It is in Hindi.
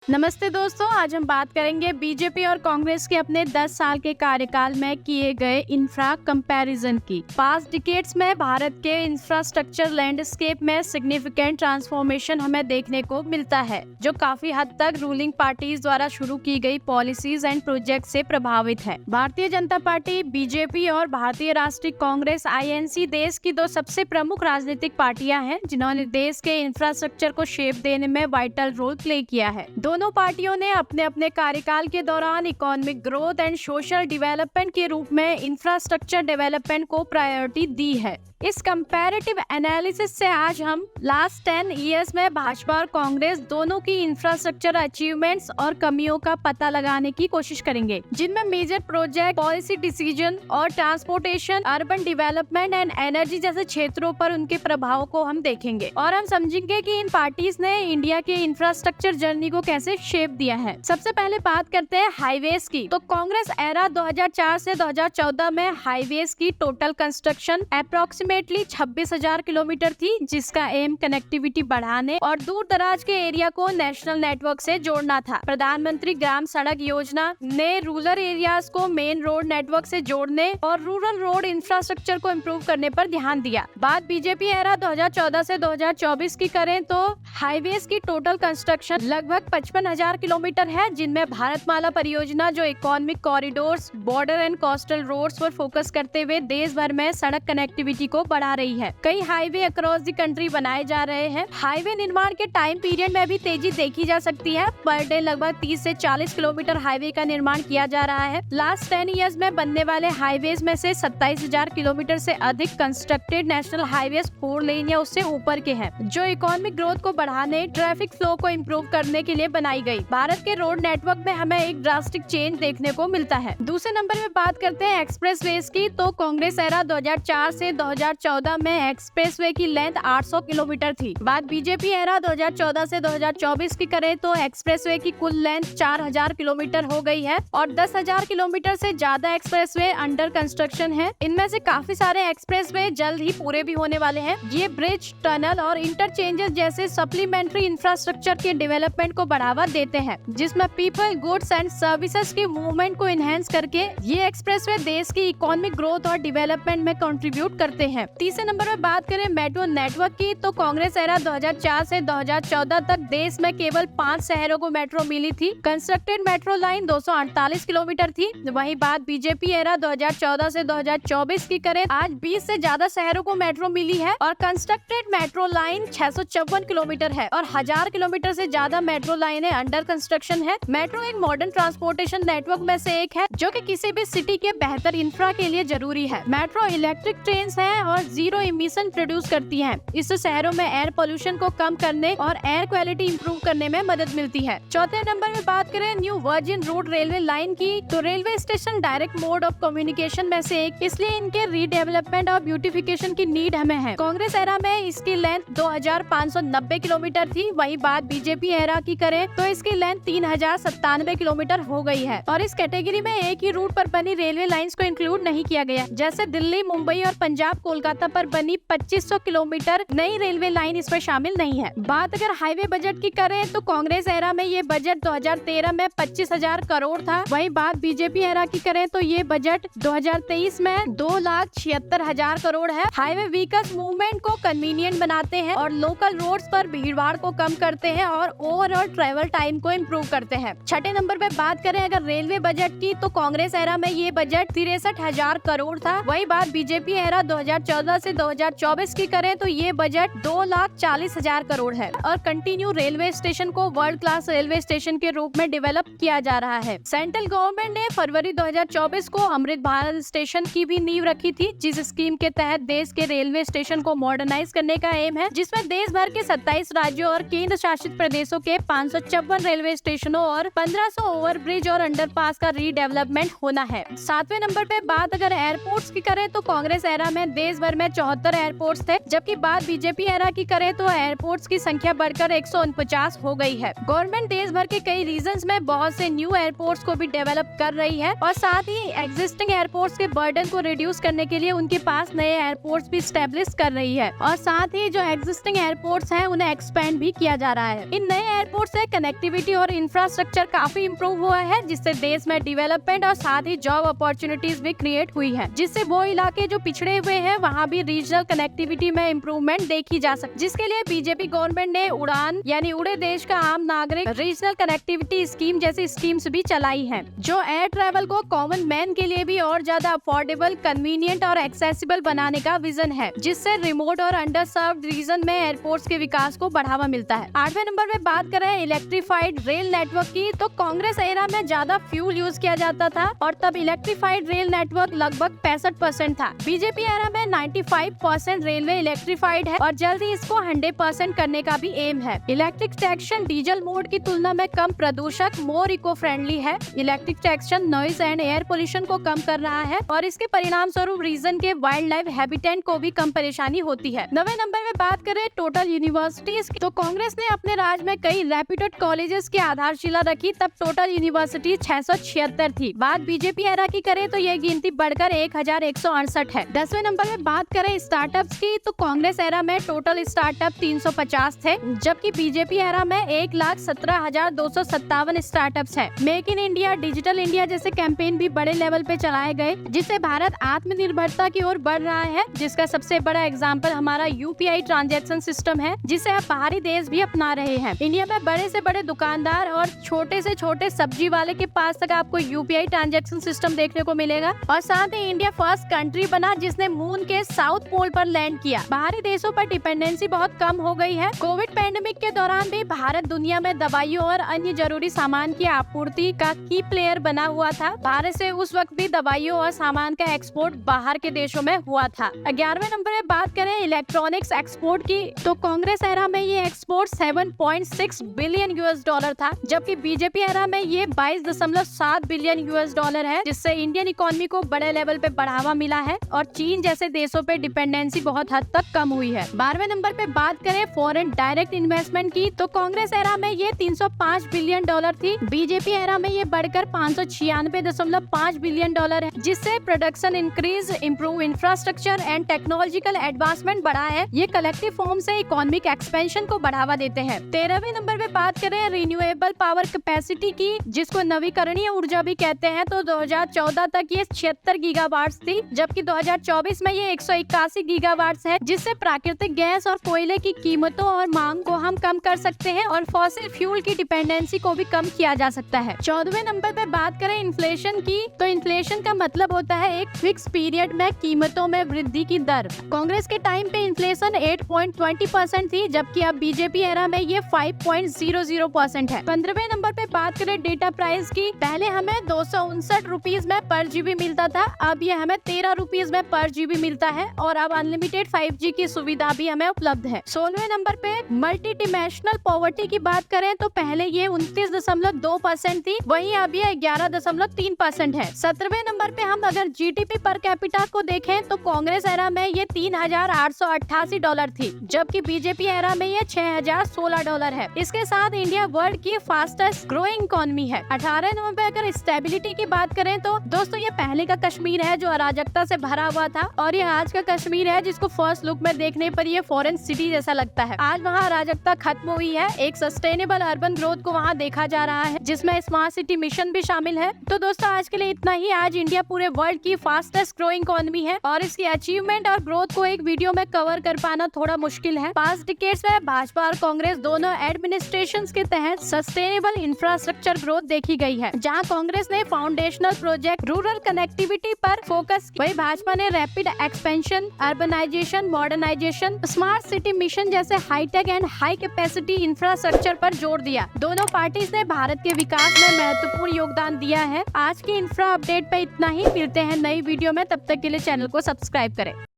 नमस्ते दोस्तों, आज हम बात करेंगे बीजेपी और कांग्रेस के अपने 10 साल के कार्यकाल में किए गए इंफ्रा कंपैरिजन की। पास्ट डिकेड्स में भारत के इंफ्रास्ट्रक्चर लैंडस्केप में सिग्निफिकेंट ट्रांसफॉर्मेशन हमें देखने को मिलता है, जो काफी हद तक रूलिंग पार्टीज द्वारा शुरू की गई पॉलिसीज एंड प्रोजेक्ट से प्रभावित है। भारतीय जनता पार्टी बीजेपी और भारतीय राष्ट्रीय कांग्रेस आईएनसी देश की दो सबसे प्रमुख राजनीतिक पार्टियां हैं, जिन्होंने देश के इंफ्रास्ट्रक्चर को शेप देने में वाइटल रोल प्ले किया है। दोनों पार्टियों ने अपने अपने कार्यकाल के दौरान economic growth and social development के रूप में इंफ्रास्ट्रक्चर डेवलपमेंट को प्रायोरिटी दी है। इस कंपैरेटिव एनालिसिस से आज हम लास्ट 10 इयर्स में भाजपा और कांग्रेस दोनों की इंफ्रास्ट्रक्चर अचीवमेंट्स और कमियों का पता लगाने की कोशिश करेंगे, जिनमें मेजर प्रोजेक्ट, पॉलिसी डिसीजन और transportation, urban development and energy जैसे क्षेत्रों पर उनके प्रभाव को हम देखेंगे और हम समझेंगे कि इन पार्टीज ने इंडिया के इंफ्रास्ट्रक्चर जर्नी को कैसे शेप दिया है। सबसे पहले बात करते हैं हाईवेज की। तो कांग्रेस एरा 2004 से 2014 में हाईवेज की टोटल कंस्ट्रक्शन अप्रोक्सीमेटली 26,000 किलोमीटर थी, जिसका एम कनेक्टिविटी बढ़ाने और दूर दराज के एरिया को नेशनल नेटवर्क से जोड़ना था। प्रधानमंत्री ग्राम सड़क योजना ने रूरल एरियाज को मेन रोड नेटवर्क से जोड़ने और रूरल रोड इंफ्रास्ट्रक्चर को इम्प्रूव करने पर ध्यान दिया। बात बीजेपी एरा 2014 से 2024 की करें तो हाईवेज की टोटल कंस्ट्रक्शन लगभग 55,000 किलोमीटर है, जिनमें भारतमाला परियोजना जो economic corridors, border and coastal roads पर फोकस करते हुए देश भर में सड़क कनेक्टिविटी को बढ़ा रही है। कई हाईवे अक्रॉस द कंट्री बनाए जा रहे हैं। हाईवे निर्माण के टाइम पीरियड में भी तेजी देखी जा सकती है। पर डे लगभग 30 से 40 किलोमीटर हाईवे का निर्माण किया जा रहा है। लास्ट 10 इयर्स में बनने वाले हाईवेज में से 27,000 किलोमीटर से अधिक कंस्ट्रक्टेड नेशनल हाईवेज 4 लेन या उससे ऊपर के हैं, जो इकोनॉमिक ग्रोथ को बढ़ाने, ट्रैफिक फ्लो को इम्प्रूव करने के लिए बनाई गई। भारत के रोड नेटवर्क में हमें एक ड्रास्टिक चेंज देखने को मिलता है। दूसरे नंबर में बात करते हैं एक्सप्रेसवेज की। तो कांग्रेस एरा 2004 से 2014 में एक्सप्रेसवे की लेंथ 800 किलोमीटर थी। बात बीजेपी एरा 2014 से 2024 की करें तो एक्सप्रेसवे की कुल लेंथ 4,000 किलोमीटर हो गई है और 10,000 किलोमीटर से ज्यादा एक्सप्रेसवे अंडर कंस्ट्रक्शन है। इनमें से काफी सारे एक्सप्रेसवे जल्द ही पूरे भी होने वाले हैं। ये ब्रिज, टनल और इंटरचेंजेस जैसे सप्लीमेंट्री इंफ्रास्ट्रक्चर के डेवलपमेंट को बढ़ावा देते हैं, जिसमें पीपल, गुड्स एंड सर्विसेज की मूवमेंट को इनहेंस करके ये एक्सप्रेसवे देश की इकोनॉमिक ग्रोथ और डेवलपमेंट में कंट्रीब्यूट करते हैं। तीसरे नंबर में बात करें मेट्रो नेटवर्क की। तो कांग्रेस एरा 2004 से 2014 तक देश में केवल 5 शहरों को मेट्रो मिली थी। कंस्ट्रक्टेड मेट्रो लाइन 248 किलोमीटर थी। वहीं बात बीजेपी एरा 2014 से 2024 की करें, आज 20 से ज्यादा शहरों को मेट्रो मिली है और कंस्ट्रक्टेड मेट्रो लाइन 654 किलोमीटर है और 1000 किलोमीटर से ज्यादा मेट्रो लाइनें अंडर कंस्ट्रक्शन है। मेट्रो एक मॉडर्न ट्रांसपोर्टेशन नेटवर्क में से एक है, जो कि किसी भी सिटी के बेहतर इंफ्रा के लिए जरूरी है। मेट्रो इलेक्ट्रिक ट्रेन है और जीरो इमिशन प्रोड्यूस करती हैं। इससे शहरों में एयर पोल्यूशन को कम करने और एयर क्वालिटी इंप्रूव करने में मदद मिलती है। चौथे नंबर में बात करें new virgin road railway line की। तो railway station direct mode of communication में से एक, इसलिए इनके रीडेवलपमेंट और ब्यूटिफिकेशन की नीड हमें है। कांग्रेस एरा में इसकी लेंथ 2,590 किलोमीटर थी। वही बात बीजेपी एरा की करें तो इसकी लेंथ 3,097 किलोमीटर हो गई है और इस कैटेगरी में एक ही रूट पर बनी रेलवे लाइंस को इंक्लूड नहीं किया गया, जैसे दिल्ली, मुंबई और पंजाब, कोलकाता पर बनी 2500 किलोमीटर नई रेलवे लाइन इसमें शामिल नहीं है। बात अगर हाईवे बजट की करें तो कांग्रेस एरा में ये बजट 2013 में 25,000 करोड़ था। वही बात बीजेपी एरा की करें तो ये बजट 2023 में 2,76,000 करोड़ है। हाईवे व्हीकल्स मूवमेंट को कन्वीनियंट बनाते हैं और लोकल रोड्स पर भीड़भाड़ को कम करते हैं और ओवरऑल ट्रेवल टाइम को इम्प्रूव करते हैं। छठे नंबर पे बात करें अगर रेलवे बजट की तो कांग्रेस एरा में ये बजट 63,000 करोड़ था। वही बात बीजेपी एरा 2014 से 2024 की करें तो ये बजट 2,40,000 करोड़ है और कंटिन्यू रेलवे स्टेशन को वर्ल्ड क्लास रेलवे स्टेशन के रूप में डेवलप किया जा रहा है। सेंट्रल गवर्नमेंट ने फरवरी 2024 को अमृत भारत स्टेशन की भी नींव रखी थी, जिस स्कीम के तहत देश के रेलवे स्टेशन को मॉडर्नाइज करने का एम है, जिसमें देश भर के 27 राज्यों और केंद्र शासित प्रदेशों के 556 रेलवे स्टेशनों और 1500 ओवरब्रिज और अंडरपास का रीडेवलपमेंट होना है। 7वें नंबर पे बात अगर एयरपोर्ट्स की करें तो कांग्रेस एरा में देश देश भर में 74 एयरपोर्ट्स थे, जबकि बात बीजेपी एरा की करें तो एयरपोर्ट्स की संख्या बढ़कर 149 हो गई है। गवर्नमेंट देश भर के कई रीजन्स में बहुत से न्यू एयरपोर्ट्स को भी डेवलप कर रही है और साथ ही एग्जिस्टिंग एयरपोर्ट्स के बर्डन को रिड्यूस करने के लिए उनके पास नए एयरपोर्ट्स भी स्टेब्लिश कर रही है और साथ ही जो एग्जिस्टिंग एयरपोर्ट्स हैं उन्हें एक्सपेंड भी किया जा रहा है। इन नए एयरपोर्ट से कनेक्टिविटी और इंफ्रास्ट्रक्चर काफी इम्प्रूव हुआ है, जिससे देश में डेवलपमेंट और साथ ही जॉब अपॉर्चुनिटीज भी क्रिएट हुई है, जिससे वो इलाके जो पिछड़े हुए हैं वहाँ भी रीजनल कनेक्टिविटी में इम्प्रूवमेंट देखी जा सकती, जिसके लिए बीजेपी गवर्नमेंट ने उड़ान यानी उड़े देश का आम नागरिक रीजनल कनेक्टिविटी स्कीम जैसी स्कीम्स भी चलाई है, जो एयर ट्रैवल को कॉमन मैन के लिए भी और ज्यादा अफोर्डेबल, कन्वीनियंट और एक्सेसिबल बनाने का विजन है, जिससे रिमोट और अंडर सर्व्ड रीजन में एयरपोर्ट्स के विकास को बढ़ावा मिलता है। 8वें नंबर पे बात करें इलेक्ट्रिफाइड रेल नेटवर्क की, तो कांग्रेस एरा में ज्यादा फ्यूल यूज किया जाता था और तब इलेक्ट्रिफाइड रेल नेटवर्क लगभग 65% था। बीजेपी एरा में 95% रेलवे इलेक्ट्रिफाइड है और जल्द ही इसको 100% करने का भी एम है। इलेक्ट्रिक ट्रैक्शन डीजल मोड की तुलना में कम प्रदूषक, मोर इको फ्रेंडली है। Electric traction noise and air pollution को कम कर रहा है और इसके परिणाम स्वरूप रीजन के वाइल्ड लाइफ हैबिटेट को भी कम परेशानी होती है। 9वें नंबर में बात करें टोटल यूनिवर्सिटीज की, तो कांग्रेस ने अपने राज्य में कई रेप्यूटेड कॉलेजेस की आधारशिला रखी, तब टोटल यूनिवर्सिटी 676 थी। बात बीजेपी एरा की करें तो यह गिनती बढ़कर 1168 है। 10वें नंबर में बात करें स्टार्टअप्स की, तो कांग्रेस एरा में टोटल स्टार्टअप 350 थे, जबकि बीजेपी एरा में 1,17,257 स्टार्टअप्स है। Make in India, digital India जैसे कैंपेन भी बड़े लेवल पे चलाए गए, जिससे भारत आत्मनिर्भरता की ओर बढ़ रहा है, जिसका सबसे बड़ा एग्जाम्पल हमारा यूपीआई ट्रांजैक्शन सिस्टम है, जिसे अब बाहरी देश भी अपना रहे हैं। इंडिया में बड़े से बड़े दुकानदार और छोटे से छोटे सब्जी वाले के पास तक आपको यूपीआई ट्रांजैक्शन सिस्टम देखने को मिलेगा और साथ ही इंडिया फर्स्ट कंट्री बना जिसने मून के साउथ पोल पर लैंड किया। बाहरी देशों पर डिपेंडेंसी बहुत कम हो गई है। कोविड पैंडेमिक के दौरान भी भारत दुनिया में दवाइयों और अन्य जरूरी सामान की आपूर्ति का की प्लेयर बना हुआ था। भारत से उस वक्त भी दवाइयों और सामान का एक्सपोर्ट बाहर के देशों में हुआ था। 11वें नंबर में बात करें इलेक्ट्रॉनिक्स एक्सपोर्ट की, तो कांग्रेस एरा में ये एक्सपोर्ट 7.6 बिलियन $, था, जबकि बीजेपी एरा में ये 22.7 बिलियन $, है, जिससे इंडियन इकोनॉमी को बड़े लेवल पे बढ़ावा मिला है और चीन जैसे देशों पे डिपेंडेंसी बहुत हद तक कम हुई है। 12वें नंबर पे बात करें फॉरेन डायरेक्ट इन्वेस्टमेंट की, तो कांग्रेस एरा में ये 305 बिलियन $, थी। बीजेपी एरा में ये बढ़कर 596.5 बिलियन $, है, जिससे production increase, improve infrastructure and technological advancement बढ़ा है। ये कलेक्टिव फॉर्म से इकोनॉमिक एक्सपेंशन को बढ़ावा देते हैं। 13वें नंबर पे बात करें रिन्यूएबल पावर कैपेसिटी की, जिसको नवीकरणीय ऊर्जा भी कहते हैं, तो 2014 तक ये 76 गीगावाट थी, जबकि 2024 में ये 181 गीगावाट है, जिससे प्राकृतिक गैस और कोयले की कीमतों और मांग को हम कम कर सकते हैं और फॉसिल फ्यूल की डिपेंडेंसी को भी कम किया जा सकता है। 14वें नंबर पे बात करें इन्फ्लेशन की, तो इन्फ्लेशन का मतलब होता है एक फिक्स पीरियड में कीमतों में वृद्धि की दर। कांग्रेस के टाइम पे इन्फ्लेशन 8.20% थी, जबकि अब बीजेपी एरा में ये 5.00% है। 15वें नंबर पे बात करें डेटा प्राइस की, पहले हमें 259 रुपीज में पर जीबी मिलता था, अब ये हमें 13 रुपीज में पर जीबी मिलता है और अब अनलिमिटेड 5G की सुविधा भी हमें उपलब्ध है। 16वें नंबर पे मल्टी डिमेंशनल पॉवर्टी की बात करें तो पहले ये 29.2% थी, वहीं अब ये 11.3% है। 17वें नंबर पे हम अगर जीडीपी पर कैपिटा को देखें तो कांग्रेस एरा में ये $3,888 थी, जबकि बीजेपी एरा में ये $6,016 है। इसके साथ इंडिया वर्ल्ड की फास्टेस्ट ग्रोइंग इकोनॉमी है। 18 नंबर पे अगर स्टेबिलिटी की बात करें तो दोस्तों ये पहले का कश्मीर है जो अराजकता से भरा हुआ था और ये आज का कश्मीर है जिसको फर्स्ट लुक में देखने पर ये फॉरेन सिटी जैसा लगता है। आज वहाँ अराजकता खत्म हुई है, एक सस्टेनेबल अर्बन ग्रोथ को वहाँ देखा जा रहा है, जिसमें स्मार्ट सिटी मिशन भी शामिल है। तो दोस्तों आज के लिए इतना ही। आज इंडिया पूरे वर्ल्ड की फास्टेस्ट ग्रोइंग इकोनॉमी है और इसकी अचीवमेंट और ग्रोथ को एक वीडियो में कवर कर पाना थोड़ा मुश्किल है। पास्ट डिकेड्स में भाजपा और कांग्रेस दोनों एडमिनिस्ट्रेशन के तहत सस्टेनेबल इंफ्रास्ट्रक्चर ग्रोथ देखी गई है, जहाँ कांग्रेस ने फाउंडेशनल प्रोजेक्ट रूरल कनेक्टिविटी पर फोकस, वही भाजपा ने rapid expansion, urbanisation, modernisation, smart city mission जैसे high tech and high capacity infrastructure पर जोर दिया। दोनों पार्टीज ने भारत के विकास में महत्वपूर्ण योगदान दिया है। आज की इंफ्रा अपडेट पे इतना ही, मिलते हैं नई वीडियो में, तब तक के लिए चैनल को सब्सक्राइब करें।